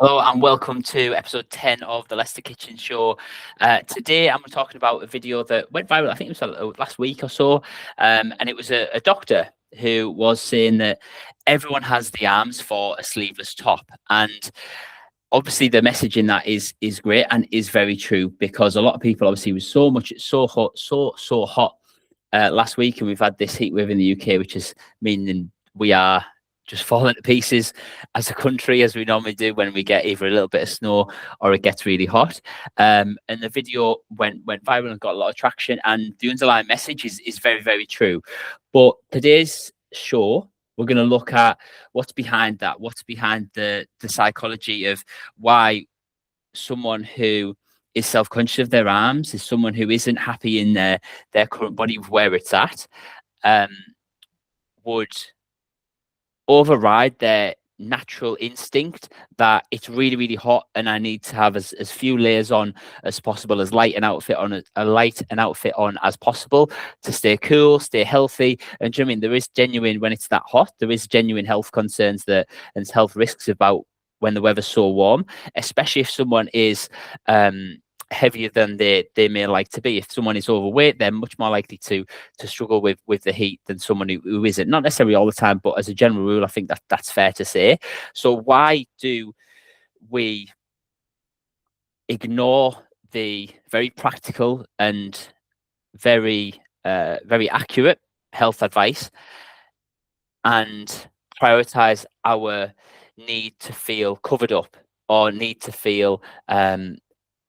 Hello and welcome to episode 10 of the Leicester Kitchen Show. Today I'm talking about a video that went viral, I think it was last week or so, and it was a doctor who was saying that everyone has the arms for a sleeveless top. And obviously the message in that is great and is very true, because a lot of people, obviously, was so hot last week, and we've had this heat wave in the UK, which is meaning we are just falling to pieces as a country, as we normally do when we get either a little bit of snow or it gets really hot. And the video went viral and got a lot of traction, and the underlying message is very, very true. But today's show, we're going to look at what's behind that, what's behind the psychology of why someone who is self-conscious of their arms, is someone who isn't happy in their current body where it's at, would override their natural instinct that it's really, really hot and I need to have as few layers on as possible, as light an outfit on as possible to stay cool, stay healthy. And do you know what I mean? There is genuine, when it's that hot, there is genuine health concerns and health risks about when the weather's so warm, especially if someone is heavier than they may like to be. If someone is overweight, they're much more likely to struggle with the heat than someone who isn't. Not necessarily all the time, but as a general rule, I think that's fair to say. So why do we ignore the very practical and very accurate health advice and prioritize our need to feel covered up, or need to feel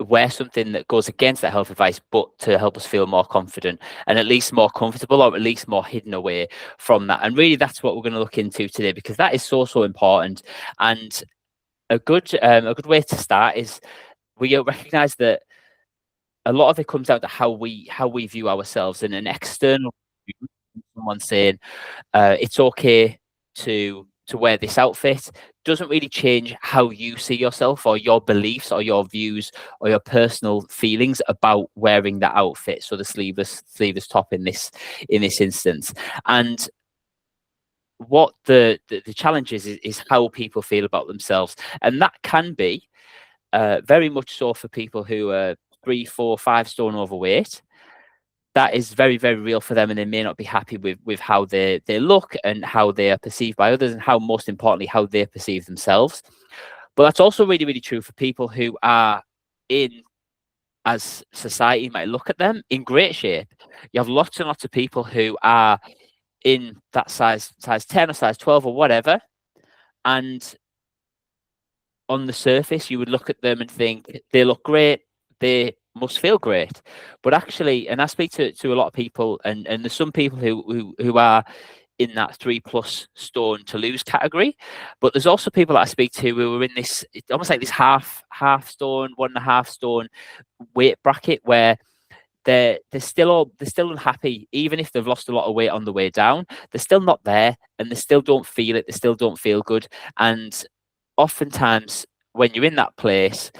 wear something that goes against that health advice, but to help us feel more confident and at least more comfortable, or at least more hidden away from that? And really, that's what we're going to look into today, because that is so important. And a good way to start is we recognize that a lot of it comes down to how we view ourselves. And an external view, someone saying it's okay to wear this outfit, doesn't really change how you see yourself, or your beliefs, or your views, or your personal feelings about wearing that outfit. So the sleeveless top in this instance. And what the challenge is how people feel about themselves, and that can be very much so for people who are 3, 4, 5 stone overweight. That is very, very real for them, and they may not be happy with how they look and how they are perceived by others, and how, most importantly, how they perceive themselves. But that's also really, really true for people who are in, as society might look at them, in great shape. You have lots and lots of people who are in that size 10 or size 12 or whatever, and on the surface you would look at them and think they look great, they must feel great. But actually, and I speak to a lot of people, and there's some people who are in that 3+ stone to lose category, but there's also people that I speak to who are in this, it's almost like this half stone, 1.5 stone weight bracket, where they're still unhappy. Even if they've lost a lot of weight on the way down, they're still not there, and they still don't feel it, they still don't feel good. And oftentimes when you're in that place,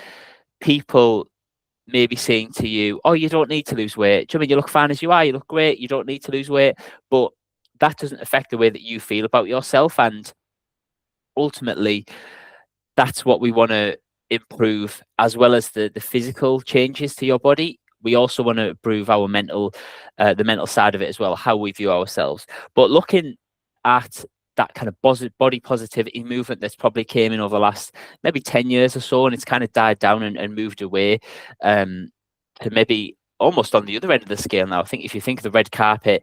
people may be saying to you, oh, you don't need to lose weight. Do you know what I mean? You look fine as you are, you look great, you don't need to lose weight. But that doesn't affect the way that you feel about yourself. And ultimately, that's what we want to improve, as well as the physical changes to your body. We also want to improve our mental, the mental side of it as well, how we view ourselves. But looking at that kind of body positivity movement that's probably came in over the last maybe 10 years or so, and it's kind of died down and moved away to maybe almost on the other end of the scale now. I think if you think of the red carpet,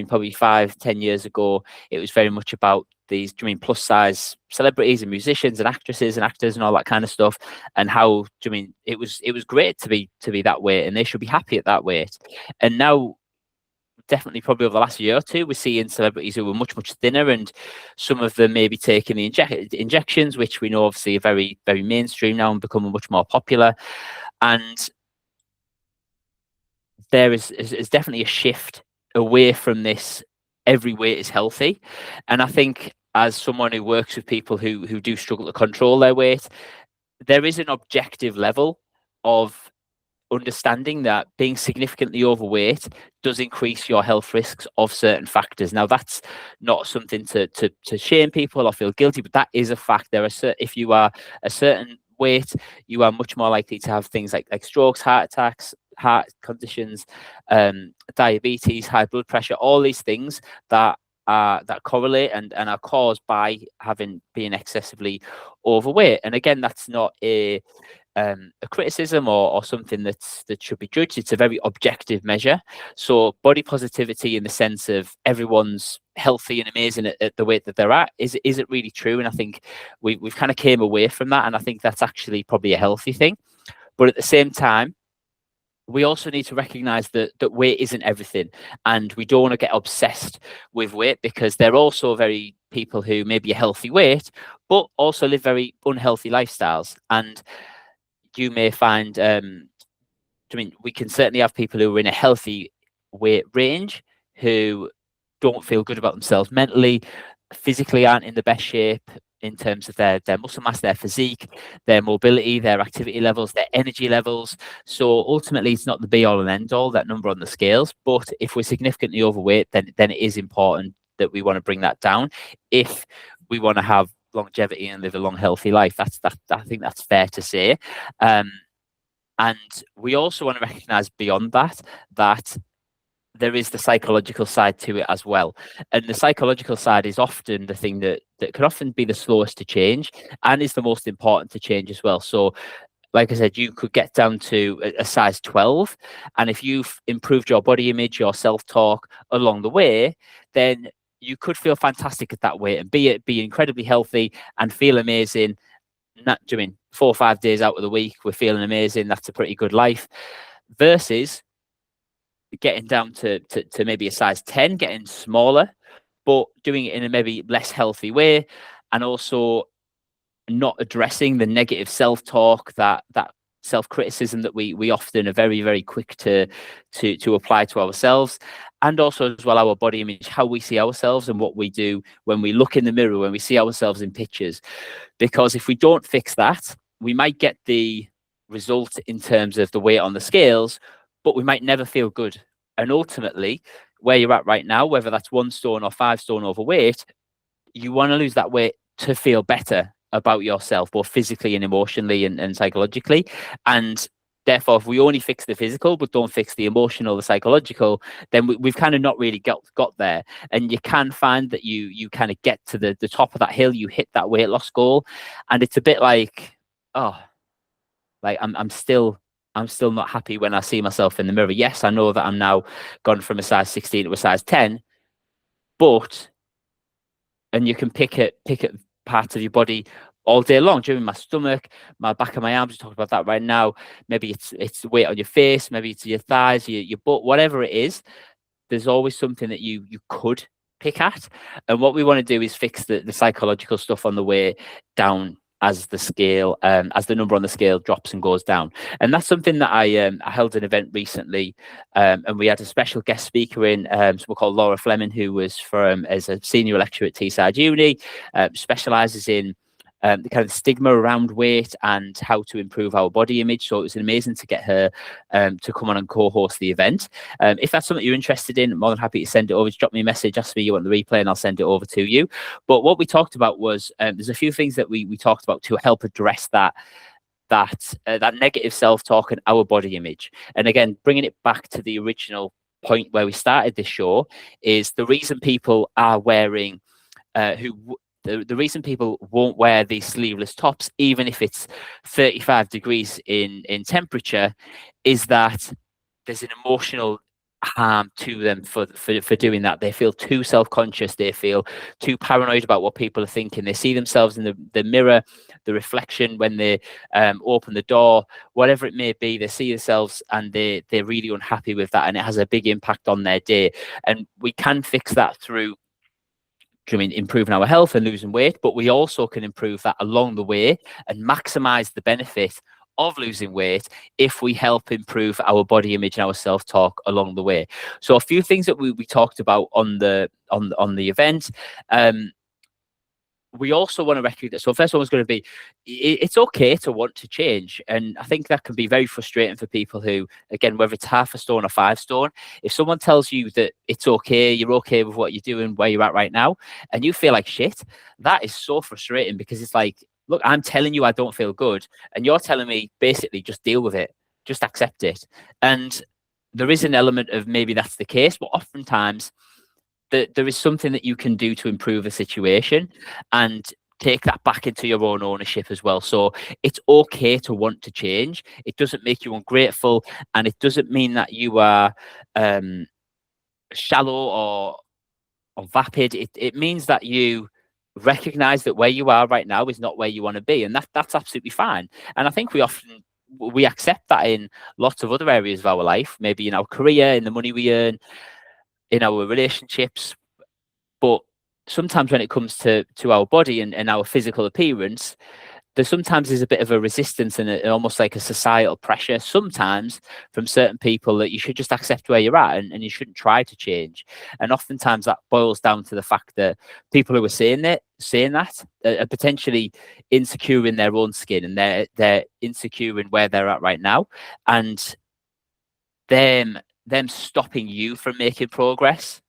probably 5-10 years ago, it was very much about these plus size celebrities and musicians and actresses and actors and all that kind of stuff, and how it was great to be that weight, and they should be happy at that weight. And now, definitely probably over the last year or two, we're seeing celebrities who are much, much thinner, and some of them may be taking the injections, which we know obviously are very, very mainstream now and becoming much more popular. And there is definitely a shift away from this every weight is healthy. And I think, as someone who works with people who do struggle to control their weight, there is an objective level of understanding that being significantly overweight does increase your health risks of certain factors. Now, that's not something to shame people or feel guilty, but that is a fact. There are if you are a certain weight, you are much more likely to have things like strokes, heart attacks, heart conditions, diabetes, high blood pressure, all these things that correlate and are caused by being excessively overweight. And again, that's not a criticism or something that should be judged. It's a very objective measure. So body positivity in the sense of everyone's healthy and amazing at the weight that they're at isn't really true. And I think we've kind of came away from that. And I think that's actually probably a healthy thing. But at the same time, we also need to recognize that weight isn't everything, and we don't want to get obsessed with weight, because there are also very people who may be a healthy weight, but also live very unhealthy lifestyles. And you may find, we can certainly have people who are in a healthy weight range who don't feel good about themselves mentally, physically aren't in the best shape in terms of their muscle mass, their physique, their mobility, their activity levels, their energy levels. So ultimately, it's not the be all and end all, that number on the scales. But if we're significantly overweight, then it is important that we want to bring that down if we want to have longevity and live a long, healthy life. I think that's fair to say. And we also want to recognize beyond that there is the psychological side to it as well. And the psychological side is often the thing that can often be the slowest to change and is the most important to change as well. So like I said, you could get down to a size 12. And if you've improved your body image, your self-talk along the way, then you could feel fantastic at that weight and be incredibly healthy and feel amazing. Not doing 4 or 5 days out of the week, we're feeling amazing. That's a pretty good life. Versus getting down to maybe a size 10, getting smaller, but doing it in a maybe less healthy way, and also not addressing the negative self-talk, that self-criticism that we often are very, very quick to apply to ourselves, and also as well our body image, how we see ourselves and what we do when we look in the mirror, when we see ourselves in pictures. Because if we don't fix that, we might get the result in terms of the weight on the scales, but we might never feel good. And ultimately, where you're at right now, whether that's 1 stone or 5 stone overweight, you want to lose that weight to feel better about yourself, both physically and emotionally and psychologically. And therefore, if we only fix the physical but don't fix the emotional, the psychological, then we've kind of not really got there. And you can find that you kind of get to the top of that hill, you hit that weight loss goal, and it's a bit like, oh, like I'm still not happy when I see myself in the mirror. Yes, I know that I'm now gone from a size 16 to a size 10, and you can pick at parts of your body all day long, during my stomach, my back of my arms, we're talking about that right now. Maybe it's the weight on your face, maybe it's your thighs, your butt, whatever it is. There's always something that you could pick at. And what we want to do is fix the psychological stuff on the way down as the number on the scale drops and goes down. And that's something that I held an event recently, and we had a special guest speaker in, someone called Laura Fleming, who was as a senior lecturer at Teesside Uni, specialises in the kind of stigma around weight and how to improve our body image. So it was amazing to get her to come on and co-host the event. If that's something you're interested in, I'm more than happy to send it over. Just drop me a message, ask me you want the replay, and I'll send it over to you. But what we talked about was there's a few things that we talked about to help address that negative self-talk and our body image. And again, bringing it back to the original point where we started this show, is the reason people are wearing the reason people won't wear these sleeveless tops, even if it's 35 degrees in temperature, is that there's an emotional harm to them for doing that. They feel too self-conscious. They feel too paranoid about what people are thinking. They see themselves in the mirror, the reflection when they open the door, whatever it may be. They see themselves and they're really unhappy with that, and it has a big impact on their day. And we can fix that through improving our health and losing weight, but we also can improve that along the way and maximize the benefit of losing weight if we help improve our body image and our self-talk along the way. So a few things that we talked about on the event. We also want to recognize, so first one was going to be, it's okay to want to change. And I think that can be very frustrating for people who, again, whether it's 0.5 stone or 5 stone, if someone tells you that it's okay, you're okay with what you're doing, where you're at right now, and you feel like shit, that is so frustrating, because it's like, look, I'm telling you I don't feel good, and you're telling me basically just deal with it, just accept it. And there is an element of maybe that's the case, but oftentimes there is something that you can do to improve a situation and take that back into your own ownership as well. So it's okay to want to change. It doesn't make you ungrateful, and it doesn't mean that you are um, shallow or vapid. It means that you recognize that where you are right now is not where you want to be, and that's absolutely fine. And I think we accept that in lots of other areas of our life, maybe in our career, in the money we earn, in our relationships. But sometimes when it comes to our body and our physical appearance, there sometimes is a bit of a resistance and almost like a societal pressure sometimes from certain people that you should just accept where you're at, and you shouldn't try to change. And oftentimes that boils down to the fact that people who are saying that are potentially insecure in their own skin, and they're insecure in where they're at right now, and them stopping you from making progress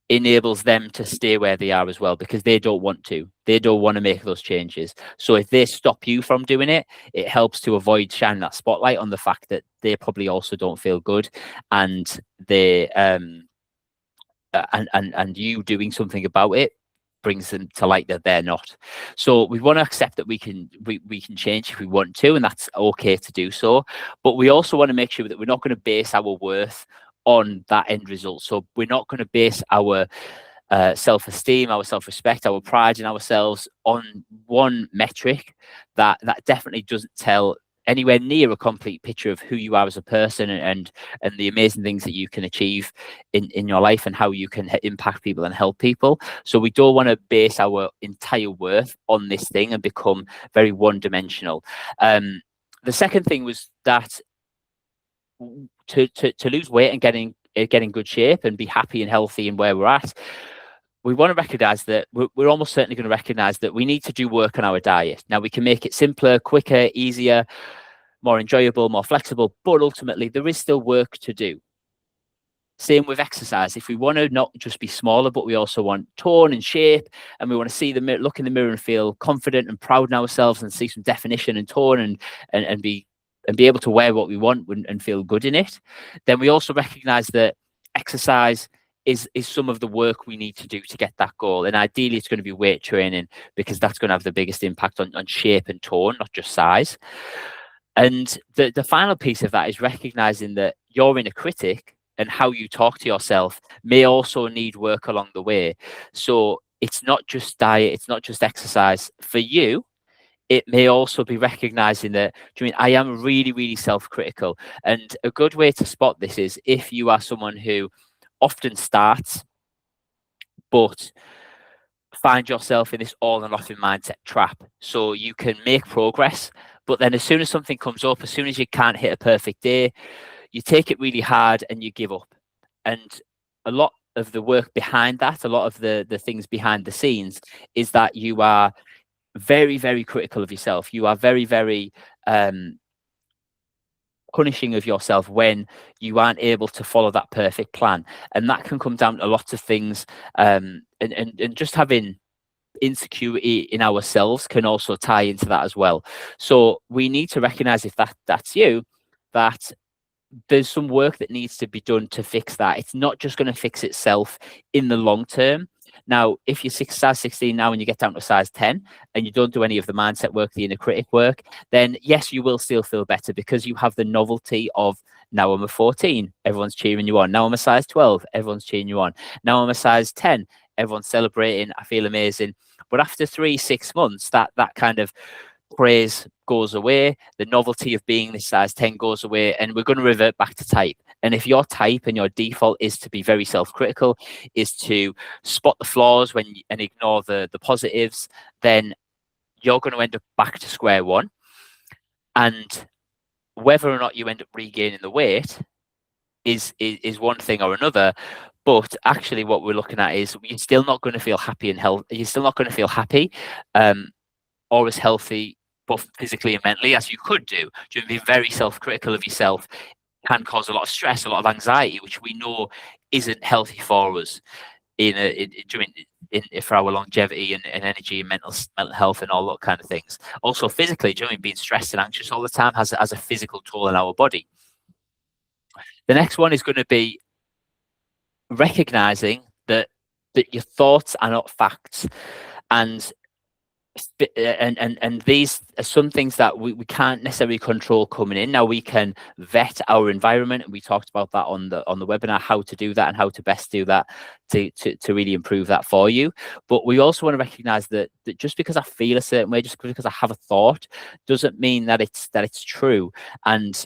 enables them to stay where they are as well, because they don't want to. They don't want to make those changes. So if they stop you from doing it, it helps to avoid shining that spotlight on the fact that they probably also don't feel good, and they and you doing something about it brings them to light that they're not. So we want to accept that we can change if we want to, and that's okay to do so. But we also want to make sure that we're not going to base our worth on that end result. So we're not going to base our self-esteem, our self-respect, our pride in ourselves on one metric that definitely doesn't tell anywhere near a complete picture of who you are as a person, and the amazing things that you can achieve in your life and how you can impact people and help people. So we don't want to base our entire worth on this thing and become very one-dimensional. The second thing was that to lose weight and get in good shape and be happy and healthy in where we're at, we want to recognize that we're almost certainly going to recognize that we need to do work on our diet. Now, we can make it simpler, quicker, easier, more enjoyable, more flexible, but ultimately there is still work to do. Same with exercise. If we want to not just be smaller, but we also want tone and shape, and we want to see the mirror, look in the mirror and feel confident and proud in ourselves, and see some definition and tone, and be able to wear what we want and feel good in it, then we also recognize that exercise is some of the work we need to do to get that goal. And ideally it's going to be weight training, because that's going to have the biggest impact on shape and tone, not just size. And the final piece of that is recognizing that your inner critic and how you talk to yourself may also need work along the way. So it's not just diet, it's not just exercise. For you, it may also be recognizing that, do you mean I am really, really self-critical? And a good way to spot this is if you are someone who often starts, but find yourself in this all or nothing mindset trap. So you can make progress, but then as soon as something comes up, as soon as you can't hit a perfect day, you take it really hard and you give up. And a lot of the work behind that, a lot of the things behind the scenes, is that you are very, very critical of yourself. You are very, very punishing of yourself when you aren't able to follow that perfect plan. And that can come down to lots of things. And just having insecurity in ourselves can also tie into that as well. So we need to recognize, if that's you, that there's some work that needs to be done to fix that. It's not just going to fix itself in the long term. Now, if you're size 16 now and you get down to size 10 and you don't do any of the mindset work, the inner critic work, then yes, you will still feel better, because you have the novelty of, now I'm a 14, everyone's cheering you on. Now I'm a size 12, everyone's cheering you on. Now I'm a size 10, everyone's celebrating, I feel amazing. But after 3-6 months, that kind of praise goes away, the novelty of being this size 10 goes away, and we're going to revert back to type. And if your type and your default is to be very self-critical, is to spot the flaws and ignore the positives, then you're going to end up back to square one. And whether or not you end up regaining the weight is one thing or another. But actually what we're looking at is you're still not going to feel happy and healthy. You're still not going to feel happy or as healthy, both physically and mentally, as you could do. Being very self-critical of yourself can cause a lot of stress, a lot of anxiety, which we know isn't healthy for us. for our longevity and energy and mental health and all that kind of things. Also physically, do you know what I mean? Being stressed and anxious all the time has a physical toll on our body. The next one is going to be recognizing that your thoughts are not facts, and these are some things that we can't necessarily control coming in. Now we can vet our environment, and we talked about that on the webinar, how to do that and how to best do that to really improve that for you. But we also want to recognize that just because I feel a certain way, just because I have a thought, doesn't mean that it's true. And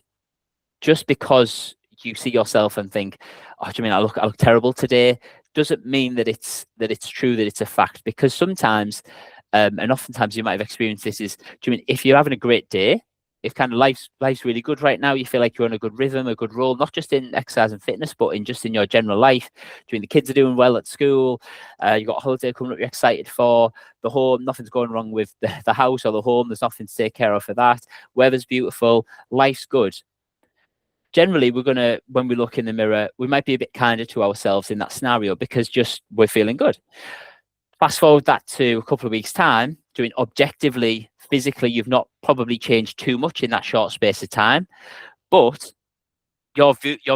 just because you see yourself and think, oh, do you mean I look terrible today, doesn't mean that it's true, that it's a fact. Because sometimes and oftentimes you might have experienced this, is, do you mean if you're having a great day, if kind of life's really good right now, you feel like you're on a good rhythm, a good roll, not just in exercise and fitness, but in your general life. Do you mean the kids are doing well at school, you got a holiday coming up you're excited for, the home, nothing's going wrong with the house or the home, there's nothing to take care of for that, weather's beautiful, life's good. Generally, when we look in the mirror, we might be a bit kinder to ourselves in that scenario because just we're feeling good. Fast forward that to a couple of weeks' time, doing objectively, physically, you've not probably changed too much in that short space of time, but your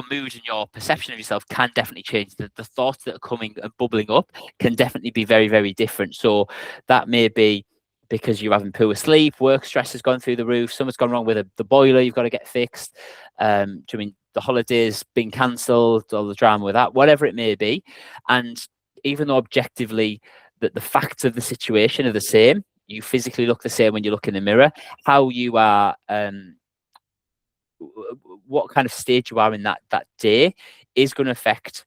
mood and your perception of yourself can definitely change. The thoughts that are coming and bubbling up can definitely be very, very different. So that may be because you're having poor sleep, work stress has gone through the roof, something's gone wrong with the boiler, you've got to get fixed. Do you mean the holidays been cancelled, all the drama with that, whatever it may be. And even though objectively that the facts of the situation are the same, you physically look the same when you look in the mirror, how you are, what kind of stage you are in that day is going to affect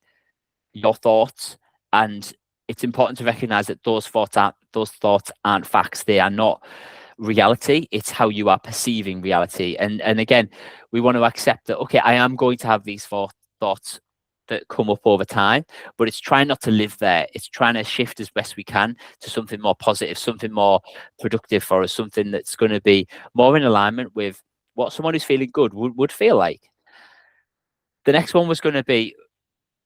your thoughts. And it's important to recognize that those thoughts aren't facts. They are not reality. It's how you are perceiving reality. And again, we want to accept that, okay, I am going to have these thoughts that come up over time, but it's trying not to live there. It's trying to shift as best we can to something more positive, something more productive for us, something that's going to be more in alignment with what someone who's feeling good would feel like. The next one was going to be,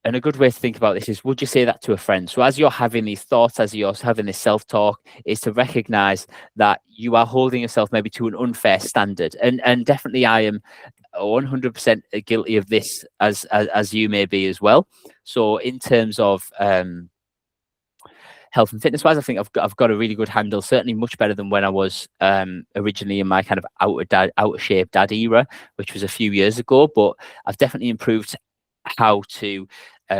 and a good way to think about this is, would you say that to a friend? So as you're having these thoughts, as you're having this self-talk, is to recognize that you are holding yourself maybe to an unfair standard. And definitely I am 100% guilty of this, as you may be as well. So in terms of health and fitness wise, I think I've got a really good handle, certainly much better than when I was originally in my kind of out of shape dad era, which was a few years ago. But I've definitely improved how to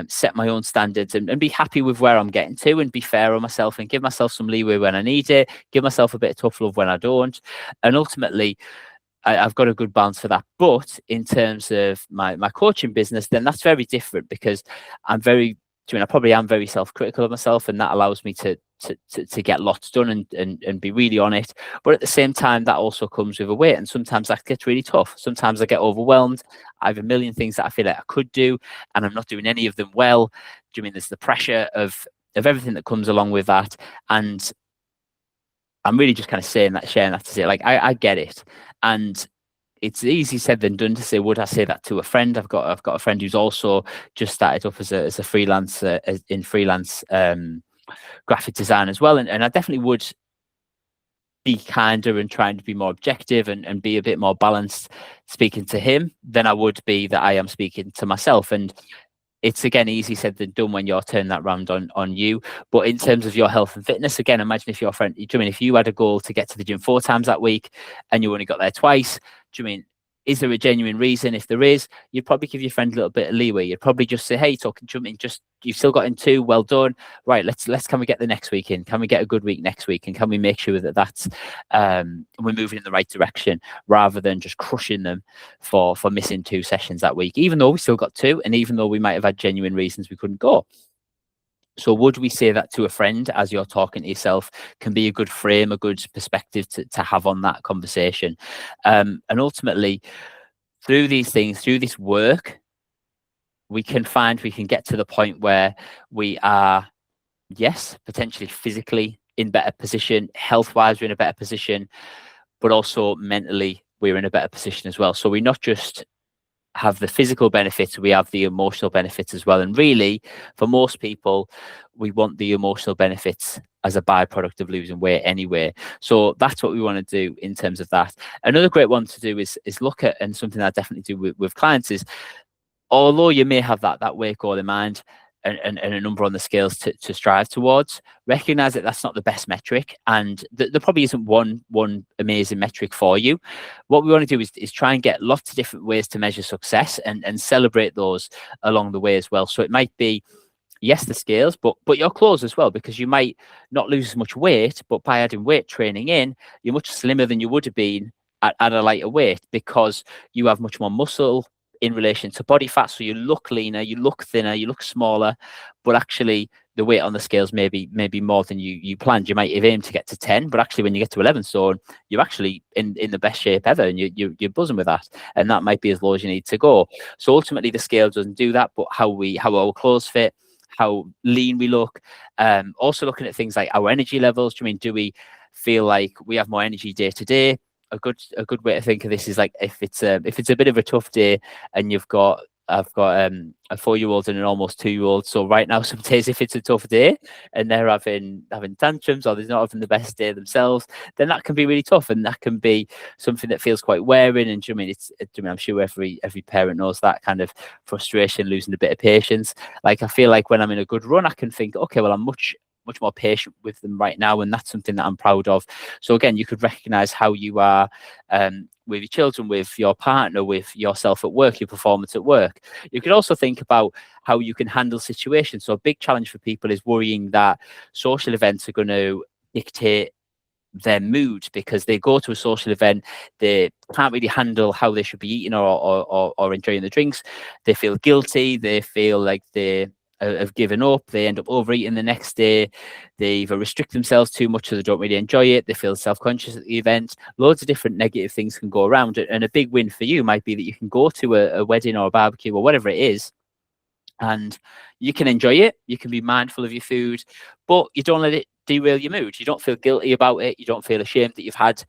set my own standards and be happy with where I'm getting to, and be fair on myself and give myself some leeway when I need it, give myself a bit of tough love when I don't. And ultimately, I've got a good balance for that. But in terms of my coaching business, then that's very different, because I probably am very self-critical of myself, and that allows me to get lots done and be really on it. But at the same time, that also comes with a weight, and sometimes that gets really tough. Sometimes I get overwhelmed. I have a million things that I feel like I could do, and I'm not doing any of them well. Do you mean there's the pressure of everything that comes along with that? And I'm really just kind of sharing that to say, like, I get it. And it's easy said than done to say, would I say that to a friend? I've got a friend who's also just started up as a freelance in freelance graphic design as well. And I definitely would be kinder and trying to be more objective and be a bit more balanced speaking to him than I would be that I am speaking to myself. And it's, again, easy said than done when you're turning that round on you. But in terms of your health and fitness, again, imagine if your friend, do you mean if you had a goal to get to the gym 4 times that week and you only got there twice, do you mean, is there a genuine reason? If there is, you'd probably give your friend a little bit of leeway. You'd probably just say, hey, you've still got in 2, well done. Right, can we get the next week in? Can we get a good week next week? And can we make sure that that's we're moving in the right direction, rather than just crushing them for missing 2 sessions that week, even though we still got 2, and even though we might have had genuine reasons we couldn't go. So would we say that to a friend as you're talking to yourself? Can be a good frame, a good perspective to have on that conversation. And ultimately, through these things, through this work, we can get to the point where we are, yes, potentially physically in better position, health-wise we're in a better position, but also mentally we're in a better position as well. So we're not just have the physical benefits, we have the emotional benefits as well. And really, for most people, we want the emotional benefits as a byproduct of losing weight anyway. So that's what we want to do in terms of that. Another great one to do is look at, and something I definitely do with clients is, although you may have that weight goal in mind and a number on the scales to strive towards, recognize that that's not the best metric, and there probably isn't one amazing metric for you. What we want to do is try and get lots of different ways to measure success and celebrate those along the way as well. So it might be, yes, the scales, but your clothes as well, because you might not lose as much weight, but by adding weight training in, you're much slimmer than you would have been at a lighter weight, because you have much more muscle in relation to body fat. So you look leaner, you look thinner, you look smaller, but actually the weight on the scales may be more than you planned. You might have aimed to get to 10, but actually when you get to 11 stone, you're actually in the best shape ever, and you're buzzing with that. And that might be as low as you need to go. So ultimately the scale doesn't do that, but how our clothes fit, how lean we look. Also looking at things like our energy levels. Do we feel like we have more energy day to day? A good way to think of this is like, if it's a bit of a tough day and I've got a 4-year-old and an almost 2-year-old. So right now, some days, if it's a tough day and they're having tantrums, or they're not having the best day themselves, then that can be really tough, and that can be something that feels quite wearing. And I'm sure every parent knows that kind of frustration, losing a bit of patience. Like, I feel like when I'm in a good run, I can think, okay, well, I'm much more patient with them right now, and that's something that I'm proud of. So again, you could recognize how you are with your children, with your partner, with yourself at work, your performance at work. You could also think about how you can handle situations. So a big challenge for people is worrying that social events are going to dictate their mood, because they go to a social event, they can't really handle how they should be eating or enjoying the drinks. They feel guilty, they feel like they have given up, they end up overeating the next day, they either restrict themselves too much so they don't really enjoy it, they feel self-conscious at the event. Loads of different negative things can go around, and a big win for you might be that you can go to a wedding or a barbecue or whatever it is, and you can enjoy it, you can be mindful of your food, but you don't let it derail your mood. You don't feel guilty about it, you don't feel ashamed that you've had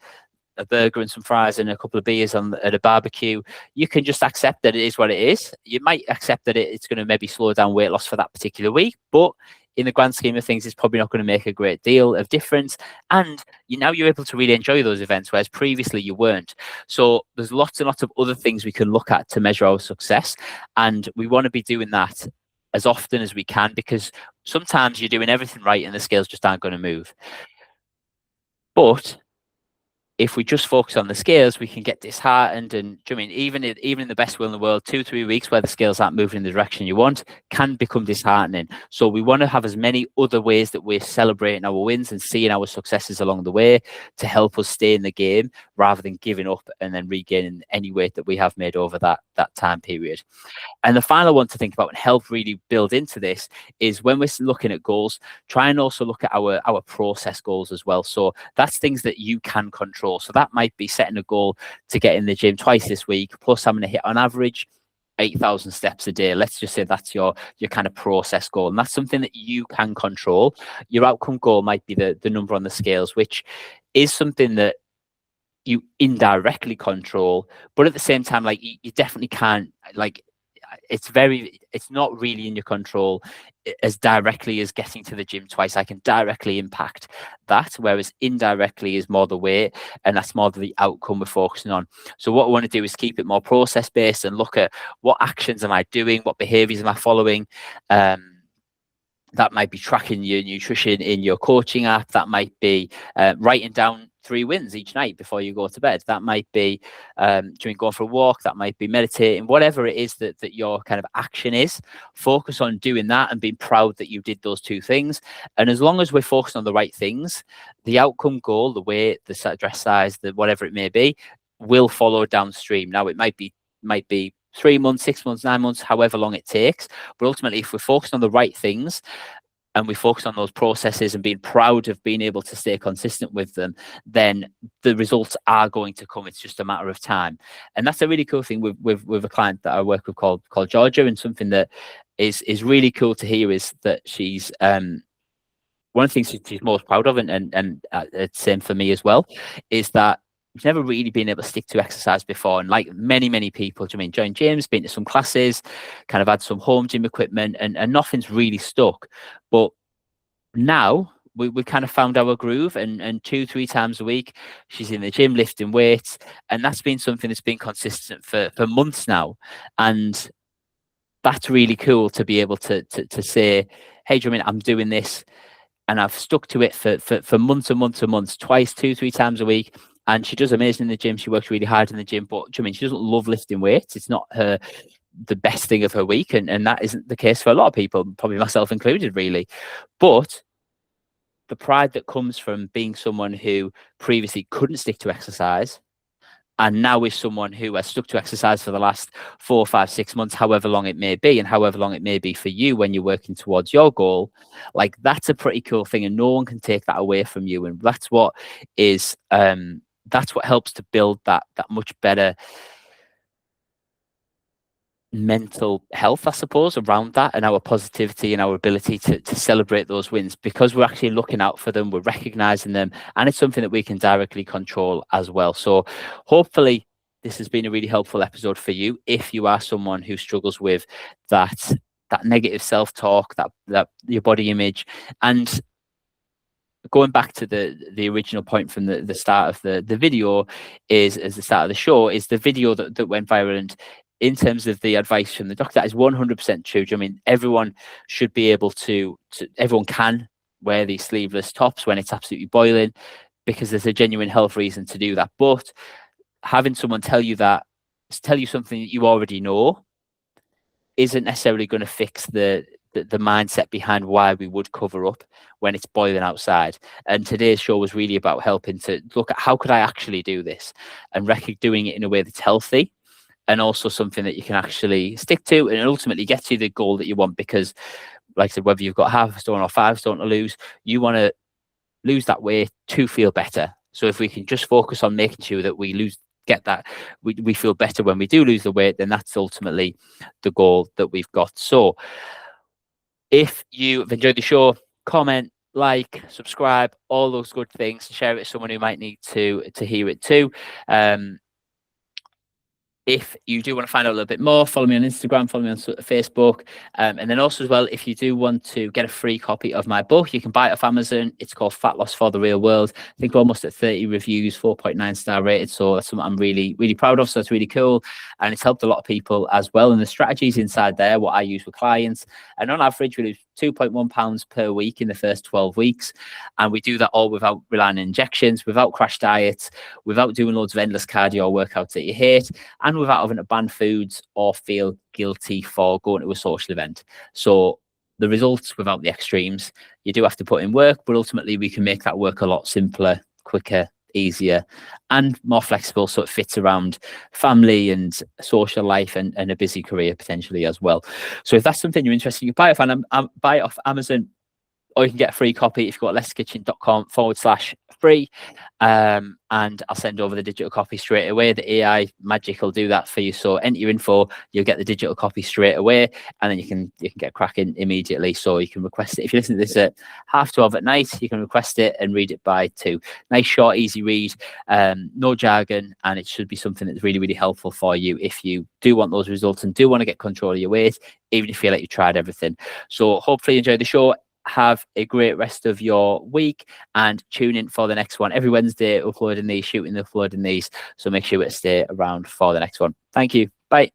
a burger and some fries and a couple of beers at a barbecue. You can just accept that it is what it is. You might accept that it's going to maybe slow down weight loss for that particular week, but in the grand scheme of things, it's probably not going to make a great deal of difference. And you're able to really enjoy those events, whereas previously you weren't. So there's lots and lots of other things we can look at to measure our success, and we want to be doing that as often as we can, because sometimes you're doing everything right and the scales just aren't going to move. But if we just focus on the scales, we can get disheartened. And even in the best will in the world, 2-3 weeks where the scales aren't moving in the direction you want can become disheartening. So we want to have as many other ways that we're celebrating our wins and seeing our successes along the way to help us stay in the game, rather than giving up and then regaining any weight that we have made over that time period. And the final one to think about and help really build into this is, when we're looking at goals, try and also look at our process goals as well. So that's things that you can control. So that might be setting a goal to get in the gym twice this week, plus I'm going to hit on average 8,000 steps a day. Let's just say that's your kind of process goal, and that's something that you can control. Your outcome goal might be the number on the scales, which is something that you indirectly control, but at the same time, like, you definitely can't, like, it's not really in your control as directly as getting to the gym twice. I can directly impact that, whereas indirectly is more the weight, and that's more the outcome we're focusing on. So what I want to do is keep it more process based and look at what actions am I doing, what behaviors am I following. That might be tracking your nutrition in your coaching app. That might be writing down 3 wins each night before you go to bed. That might be going for a walk. That might be meditating. Whatever it is that your kind of action is, focus on doing that and being proud that you did those 2 things. And as long as we're focused on the right things, the outcome goal, the weight, the dress size, the whatever it may be, will follow downstream. Now, it might be 3 months, 6 months, 9 months, however long it takes. But ultimately, if we're focused on the right things and we focus on those processes and being proud of being able to stay consistent with them, then the results are going to come. It's just a matter of time. And that's a really cool thing with a client that I work with called Georgia. And something that is really cool to hear is that she's one of the things she's most proud of, and it's same for me as well, is that you've never really been able to stick to exercise before. And like many people, joined gyms, been to some classes, kind of had some home gym equipment, and nothing's really stuck. But now we kind of found our groove, and 2-3 times a week she's in the gym lifting weights, and that's been something that's been consistent for months now. And that's really cool to be able to say, hey, I'm doing this, and I've stuck to it for months and months, twice, 2-3 times a week. And she does amazing in the gym. She works really hard in the gym, but she doesn't love lifting weights. It's not the best thing of her week, and that isn't the case for a lot of people, probably myself included, really. But the pride that comes from being someone who previously couldn't stick to exercise, and now is someone who has stuck to exercise for the last 4, 5, 6 months, however long it may be, and however long it may be for you when you're working towards your goal, like that's a pretty cool thing, and no one can take that away from you. And that's what is that's what helps to build that much better mental health, I suppose, around that, and our positivity and our ability to celebrate those wins, because we're actually looking out for them, we're recognizing them, and it's something that we can directly control as well. So hopefully this has been a really helpful episode for you if you are someone who struggles with that negative self-talk, that your body image. And going back to the original point from the start of the video, is as the start of the show, is the video that went viral. And in terms of the advice from the doctor, that is 100% true. Everyone should be able to everyone can wear these sleeveless tops when it's absolutely boiling, because there's a genuine health reason to do that. But having someone tell you something that you already know isn't necessarily going to fix the mindset behind why we would cover up when it's boiling outside. And today's show was really about helping to look at how could I actually do this, and doing it in a way that's healthy, and also something that you can actually stick to and ultimately get to the goal that you want. Because like I said, whether you've got half a stone or 5 stone to lose, you want to lose that weight to feel better. So if we can just focus on making sure that we feel better when we do lose the weight, then that's ultimately the goal that we've got. So if you've enjoyed the show, comment, like, subscribe, all those good things, share it with someone who might need to hear it too. If you do want to find out a little bit more, follow me on Instagram, follow me on Facebook. And then also as well, if you do want to get a free copy of my book, you can buy it off Amazon. It's called Fat Loss for the Real World. I think we're almost at 30 reviews, 4.9 star rated. So that's something I'm really, really proud of. So it's really cool. And it's helped a lot of people as well. And the strategies inside there, what I use with clients. And on average, we lose 2.1 pounds per week in the first 12 weeks. And we do that all without relying on injections, without crash diets, without doing loads of endless cardio workouts that you hate, and without having to ban foods or feel guilty for going to a social event. So the results without the extremes. You do have to put in work, but ultimately we can make that work a lot simpler, quicker, easier, and more flexible, so it fits around family and social life and a busy career potentially as well. So if that's something you're interested in, you buy it off Amazon, or you can get a free copy if you go to leskitchen.com/free. And I'll send over the digital copy straight away. The AI magic will do that for you. So enter your info, you'll get the digital copy straight away, and then you can get cracking immediately. So you can request it. If you listen to this at 12:30 at night, you can request it and read it by 2. Nice, short, easy read, no jargon, and it should be something that's really, really helpful for you if you do want those results and do want to get control of your weight, even if you feel like you've tried everything. So hopefully you enjoy the show. Have a great rest of your week, and tune in for the next one. Every Wednesday, uploading these. So make sure to stay around for the next one. Thank you. Bye.